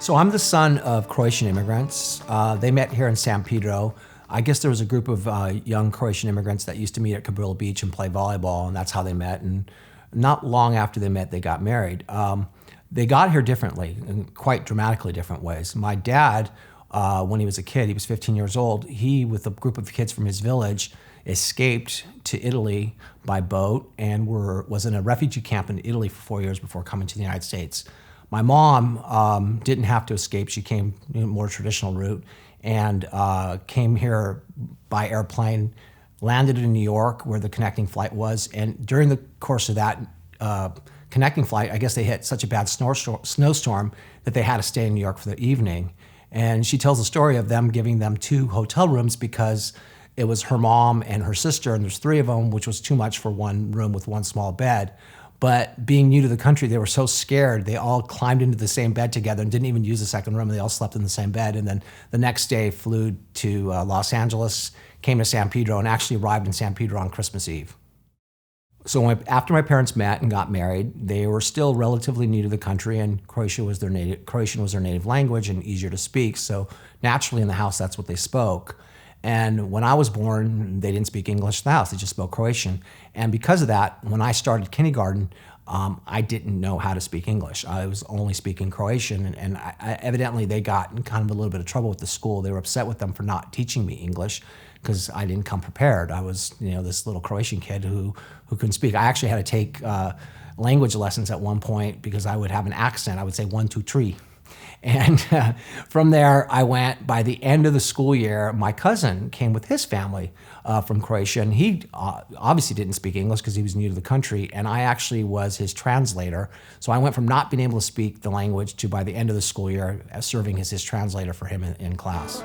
So I'm the son of Croatian immigrants. They met here in San Pedro. I guess there was a group of young Croatian immigrants that used to meet at Cabrillo Beach and play volleyball, and that's how they met. And not long after they met, they got married. They got here differently, in quite dramatically different ways. My dad, when he was a kid, he was 15 years old, he, with a group of kids from his village, escaped to Italy by boat and was in a refugee camp in Italy for 4 years before coming to the United States. My mom didn't have to escape. She came a more traditional route and came here by airplane, landed in New York where the connecting flight was. And during the course of that connecting flight, I guess they hit such a bad snowstorm that they had to stay in New York for the evening. And she tells the story of them giving them 2 hotel rooms because it was her mom and her sister, and there's 3 of them, which was too much for one room with one small bed. But being new to the country, they were so scared, they all climbed into the same bed together and didn't even use the second room. They all slept in the same bed. And then the next day flew to Los Angeles, came to San Pedro, and actually arrived in San Pedro on Christmas Eve. So after my parents met and got married, they were still relatively new to the country, and Croatian was their native language and easier to speak. So naturally in the house, that's what they spoke. And when I was born, they didn't speak English in the house, they just spoke Croatian. And because of that, when I started kindergarten, I didn't know how to speak English. I was only speaking Croatian, and evidently they got in kind of a little bit of trouble with the school. They were upset with them for not teaching me English because I didn't come prepared. I was, this little Croatian kid who couldn't speak. I actually had to take language lessons at one point because I would have an accent. I would say 1, 2, 3. And from there, I went, by the end of the school year, my cousin came with his family from Croatia, and he obviously didn't speak English because he was new to the country, and I actually was his translator. So I went from not being able to speak the language to, by the end of the school year, serving as his translator for him in class.